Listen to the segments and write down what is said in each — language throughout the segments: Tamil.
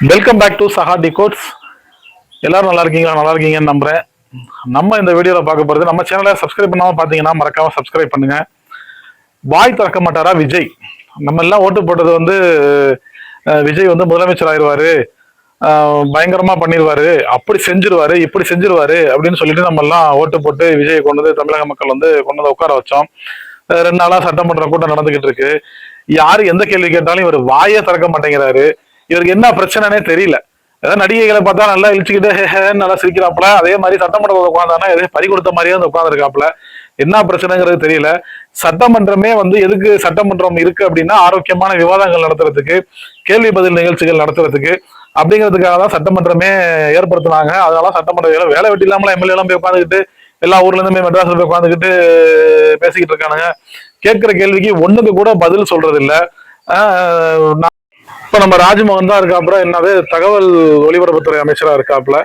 வெல்கம் பேக் டு சஹா டிகோட்ஸ். எல்லாரும் நல்லா இருக்கீங்களா? நல்லா இருக்கீங்கன்னு நம்புறேன். நம்ம இந்த வீடியோவில் பார்க்க போகிறது, நம்ம சேனலை சப்ஸ்கிரைப் பண்ணாமல் பார்த்தீங்கன்னா மறக்காம சப்ஸ்கிரைப் பண்ணுங்க. வாய் திறக்க மாட்டாரா விஜய்? நம்ம எல்லாம் ஓட்டு போட்டது வந்து விஜய் வந்து முதலமைச்சர் ஆயிடுவாரு, பயங்கரமா பண்ணிடுவாரு, அப்படி செஞ்சிருவாரு, இப்படி செஞ்சிருவாரு அப்படின்னு சொல்லிட்டு நம்ம எல்லாம் ஓட்டு போட்டு விஜய் கொண்டு வந்து தமிழக மக்கள் வந்து கொண்டு வந்து உட்கார வச்சோம். 2 நாளா சட்டமன்ற கூட்டம் நடந்துகிட்டு இருக்கு. யாரு எந்த கேள்வி கேட்டாலும் இவர் வாயே திறக்க மாட்டேங்கிறாரு. இவருக்கு என்ன பிரச்சனைனே தெரியல. ஏதாவது நடிகைகளை பார்த்தா நல்லா இழிச்சுக்கிட்டு நல்லா சிரிக்கிறாப்புல, அதே மாதிரி சட்டமன்றத்தில் உட்காந்தானா எதே பறி கொடுத்த மாதிரியே வந்து உட்காந்துருக்காப்புல. என்ன பிரச்சனைங்கிறது தெரியல. சட்டமன்றமே வந்து எதுக்கு சட்டமன்றம் இருக்கு அப்படின்னா, ஆரோக்கியமான விவாதங்கள் நடத்துறதுக்கு, கேள்வி பதில் நிகழ்ச்சிகள் நடத்துறதுக்கு, அப்படிங்கிறதுக்காக தான் சட்டமன்றமே ஏற்படுத்தினாங்க. அதனால சட்டமன்ற வேலை வெட்டி இல்லாமல எம்எல்ஏ எல்லாம் போய் உட்காந்துக்கிட்டு, எல்லா ஊர்ல இருந்துமே மெட்ராஸ்ல போய் உட்காந்துக்கிட்டு பேசிக்கிட்டு இருக்கானுங்க. கேட்கிற கேள்விக்கு ஒண்ணுக்கு கூட பதில் சொல்றது இல்ல. இப்ப நம்ம ராஜ்மோகன் தான் இருக்காப்புல, என்னது தகவல் ஒலிபரப்புத்துறை அமைச்சரா இருக்காப்புல.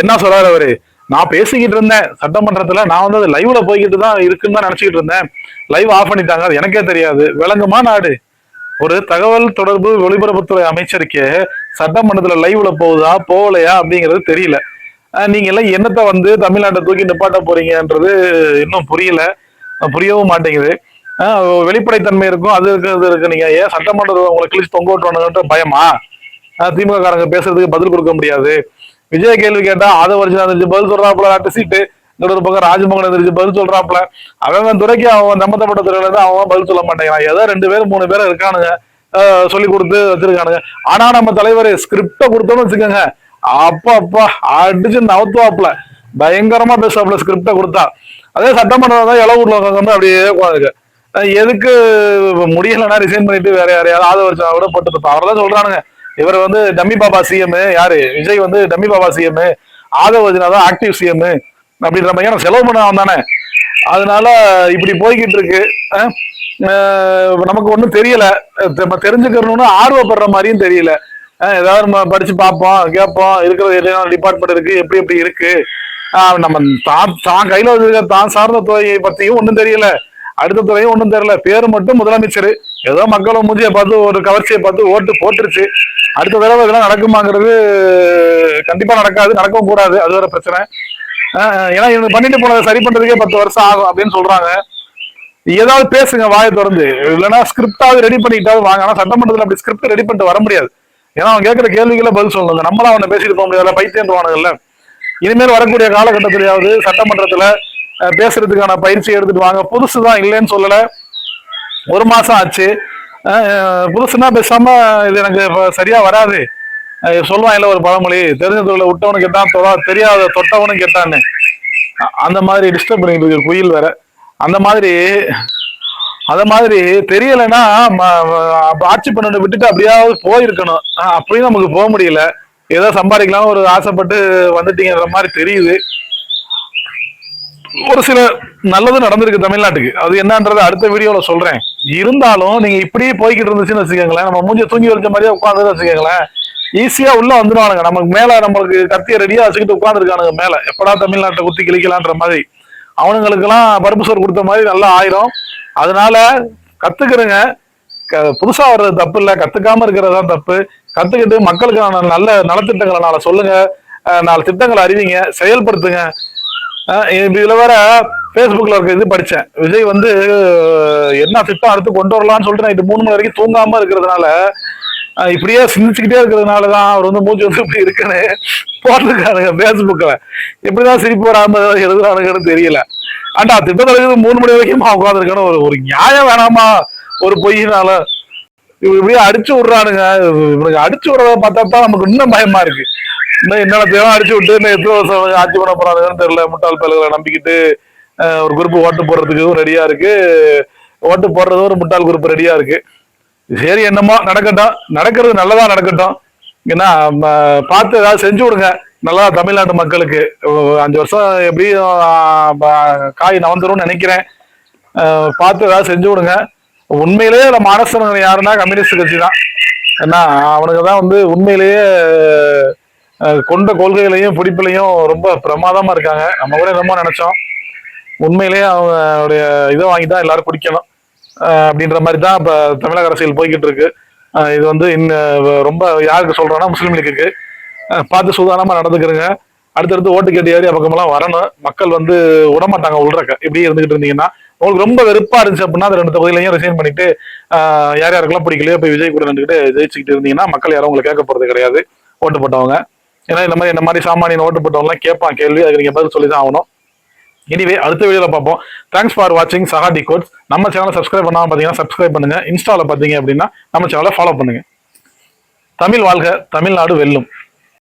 என்ன சொல்றாரு அவரு? நான் பேசிக்கிட்டு இருந்தேன் சட்டமன்றத்துல, நான் வந்து அது லைவ்ல போய்கிட்டு தான் இருக்குன்னு தான் நினைச்சுக்கிட்டு இருந்தேன். லைவ் ஆஃப் பண்ணிட்டாங்க, அது எனக்கே தெரியாது. விளங்குமா நாடு? ஒரு தகவல் தொடர்பு ஒலிபரப்புத்துறை அமைச்சருக்கு சட்டமன்றத்துல லைவ்ல போகுதா போகலையா அப்படிங்கிறது தெரியல. நீங்க எல்லாம் என்னத்தை வந்து தமிழ்நாட்டை தூக்கி நிப்பாட்ட போறீங்கன்றது இன்னும் புரியவும் மாட்டேங்குது. வெளிப்படைத்தன்மை இருக்கும், அது இருக்கு. நீங்க ஏன் சட்டமன்ற உங்களை கிழிச்சு தொங்க விட்டுவானுன்ற பயமா? திமுக காரங்க பேசுறதுக்கு பதில் கொடுக்க முடியாது. விஜய் கேள்வி கேட்டா அதை வச்சு பதில் சொல்றாப்புல, நாட்டு சீட்டு. இன்னொரு பக்கம் ராஜ்மோகன் எதிர்த்து பதில் சொல்றாப்புல. அவன் துறைக்கு அவன் சம்பந்தப்பட்ட துறையில இருந்து அவன் பதில் சொல்ல மாட்டேங்கிறான். ஏதோ 2 பேர் 3 பேர் இருக்கானுங்க, சொல்லி கொடுத்து வச்சிருக்கானுங்க. ஆனா நம்ம தலைவர் ஸ்கிரிப்ட கொடுத்தோம்னு வச்சுக்கோங்க, அப்பா அடிச்சு நவுத்துவாப்புல, பயங்கரமா பேசுவாப்புல ஸ்கிரிப்ட கொடுத்தா. அதே சட்டமன்றம் தான் இளவூர்ல வந்து அப்படியே உட்காந்துருக்கு. எதுக்கு முடியலன்னா ரிசைன் பண்ணிட்டு வேற யாரையாவது ஆதரவு கூட போட்டு அவர்தான் சொல்றானுங்க. இவர் வந்து டம்மி பாபா சிஎம். யாரு? விஜய் வந்து டம்மி பாபா சிஎம், ஆதவர்ஜனா தான் ஆக்டிவ் சிஎம் அப்படின்ற மாதிரி செலவு பண்ண தானே. அதனால இப்படி போய்கிட்டு இருக்கு. நமக்கு ஒன்றும் தெரியல, தெரிஞ்சுக்கணும்னு ஆர்வப்படுற மாதிரியும் தெரியல. ஏதாவது நம்ம படிச்சு பார்ப்போம், கேட்போம், இருக்கிற டிபார்ட்மெண்ட் இருக்கு, எப்படி எப்படி இருக்கு, நம்ம தான் கையில வச்சிருக்க தான் சார்ந்த துறையை பத்தியும் ஒன்றும் தெரியல, அடுத்த துறையும் ஒன்றும் தெரியல. பேரு மட்டும் முதலமைச்சர். ஏதோ மக்களும் மூஞ்சியை பார்த்து ஒரு கவர்ச்சியை பார்த்து ஓட்டு போட்டுருச்சு. அடுத்த தடவை இதெல்லாம் நடக்குமாங்கிறது கண்டிப்பா நடக்காது, நடக்கவும் கூடாது. அது வேற பிரச்சனை. ஏன்னா இவங்க பண்ணிட்டு போனதை சரி பண்றதுக்கே 10 வருஷம் ஆகும் அப்படின்னு சொல்றாங்க. ஏதாவது பேசுங்க வாயை திறந்து, இல்லைன்னா ஸ்கிரிப்டாவது ரெடி பண்ணிக்கிட்டாவது வாங்க. ஆனா சட்டமன்றத்தில் அப்படி ஸ்கிரிப்ட் ரெடி பண்ணிட்டு வர முடியாது. ஏன்னா அவன் கேட்கிற கேள்விகளை பதில் சொல்லணும். நம்மளாம் அவனை பேசிட்டு போக முடியாது, பைத்தியன்றுவானுங்கல்ல. இனிமேல் வரக்கூடிய காலகட்டத்திலேயாவது சட்டமன்றத்துல பேசுறதுக்கான பயிற்சி எடுத்துட்டு வாங்க. புதுசுதான், இல்லைன்னு சொல்லல. 1 மாசம் ஆச்சு. புதுசுனா பேசாம இது எனக்கு சரியா வராது சொல்லுவான். இல்ல ஒரு பழமொழி, தெரிஞ்ச தொழில விட்டவனு கேட்டான், தெரியாத தொட்டவனு கேட்டான்னு. அந்த மாதிரி டிஸ்டர்ப் பண்ணிட்டு இருக்கு குயில் வேற. அந்த மாதிரி தெரியலைன்னா ஆட்சி பண்ண விட்டுட்டு அப்படியாவது போயிருக்கணும். அப்படியும் நமக்கு போக முடியல. ஏதோ சம்பாதிக்கலாம் ஒரு ஆசைப்பட்டு வந்துட்டீங்கிற மாதிரி தெரியுது. ஒரு சில நல்லது நடந்திருக்கு தமிழ்நாட்டுக்கு, அது என்னன்றது அடுத்த வீடியோல சொல்றேன். இருந்தாலும் நீங்க இப்படியே போய்கிட்டு இருந்துச்சுன்னு வச்சுக்கோங்களேன், நம்ம மூஞ்சி தூங்கி வச்ச மாதிரியே உட்காந்து வச்சுக்கோங்களேன், ஈஸியா உள்ள வந்துடுவானுங்க. நமக்கு மேல நம்மளுக்கு கத்திய ரெடியா வச்சுக்கிட்டு உட்காந்துருக்கானுங்க மேல, எப்படா தமிழ்நாட்டை குத்தி கிழிக்கலான்ற மாதிரி. அவனுங்களுக்கு எல்லாம் பருப்பு சோறு கொடுத்த மாதிரி நல்லா ஆயிரும். அதனால கத்துக்கிறங்க. புதுசா வர்றது தப்பு இல்ல, கத்துக்காம இருக்கிறதான் தப்பு. கத்துக்கிட்டு மக்களுக்கான நல்ல நலத்திட்டங்களை 4 சொல்லுங்க, 4 திட்டங்களை அறிவிங்க, செயல்படுத்துங்க. இதுல வேற பேஸ்புக்ல இருக்க இது படிச்சேன். விஜய் வந்து என்ன திட்டம் அடுத்து கொண்டு வரலாம்னு சொல்லிட்டு நைட்டு 3 மணி வரைக்கும் தூங்காம இருக்கிறதுனால, இப்படியே சிந்திச்சுக்கிட்டே இருக்கிறதுனாலதான் அவர் வந்து மூஞ்சி வந்து இப்படி இருக்குன்னு போட்டிருக்காருங்க பேஸ்புக்ல. எப்படிதான் சிரிப்பு வராம எழுதுறானுங்கன்னு தெரியல. ஆண்டா திட்டத்தில் 3 மணி வரைக்கும் உட்காந்துருக்கானு ஒரு நியாயம் வேணாமா? ஒரு பொய்யினால இப்படியே அடிச்சு விடுறானுங்க. இவனுக்கு அடிச்சு விடுறத பார்த்தா தான் நமக்கு இன்னும் பயமா இருக்கு. இன்னும் என்னென்ன தேவை அடிச்சு விட்டு இன்னும் எத்தனை வருஷம் ஆட்சி பண்ண போறானுங்கன்னு தெரியல. முட்டாள் பயல்களை நம்பிக்கிட்டு ஒரு குரூப் ஓட்டு போடுறதுக்கும் ரெடியா இருக்கு, ஓட்டு போடுறதும் ஒரு முட்டாள் குரூப் ரெடியா இருக்கு. சரி, என்னமோ நடக்கட்டும், நடக்கிறது நல்லதா நடக்கட்டும். ஏன்னா பார்த்து ஏதாவது செஞ்சு விடுங்க நல்லா தமிழ்நாட்டு மக்களுக்கு. 5 வருஷம் எப்படியும் காய் நவந்துரும்னு நினைக்கிறேன். பார்த்து ஏதாவது செஞ்சு விடுங்க. உண்மையிலேயே நம்ம அரசனுங்க யாருன்னா கம்யூனிஸ்ட் கட்சி தான். ஏன்னா அவனுக்கு தான் வந்து உண்மையிலேயே கொண்ட கொள்கைகளையும் பிடிப்பிலையும் ரொம்ப பிரமாதமா இருக்காங்க. நம்ம கூட ரொம்ப நினைச்சோம். உண்மையிலேயே அவங்களுடைய இதை வாங்கி தான் எல்லாரும் குடிக்கணும் அப்படின்ற மாதிரி தான் இப்ப தமிழக அரசியல் போய்கிட்டு இருக்கு. இது வந்து ரொம்ப யாருக்கு சொல்றேன்னா முஸ்லீம் லீக்குக்கு பார்த்து சூதானமா நடந்துக்கிறங்க. அடுத்தடுத்து ஓட்டு கேட்டு ஏரியா பக்கமெல்லாம் வரணும். மக்கள் வந்து விடமாட்டாங்க உள்றக்க. இப்படியே இருந்துகிட்டு இருந்தீங்கன்னா உங்களுக்கு ரொம்ப வெறுப்பா இருந்துச்சு அப்படின்னா அந்த 2 தொகுதியிலையும் ரிசைன் பண்ணிட்டு யார் யாருக்கெல்லாம் பிடிக்கலையோ போய் விஜய் கூட நின்றுக்கிட்டு ஜெயிச்சுக்கிட்டு இருந்தீங்கன்னா மக்கள் யாரும் உங்களுக்கு கேட்க போறது கிடையாது ஓட்டு போட்டவங்க. ஏன்னா இந்த மாதிரி சாமானியன் ஓட்டு போட்டவங்க எல்லாம் கேட்பான் கேள்வி, அதுக்கு நீங்க பதில் சொல்லி தான் ஆகணும். இனிவே அடுத்த வீடியோல பார்ப்போம். தேங்க்ஸ் ஃபார் வாட்சிங் சஹா டிகோட்ஸ். நம்ம சேனலை சப்ஸ்கிரைப் பண்ணாம பாத்தீங்கன்னா சப்ஸ்கிரைப் பண்ணுங்க. இன்ஸ்டால பாத்தீங்க அப்படின்னா நம்ம சேனலை ஃபாலோ பண்ணுங்க. தமிழ் வாழ்க, தமிழ்நாடு வெல்லும்.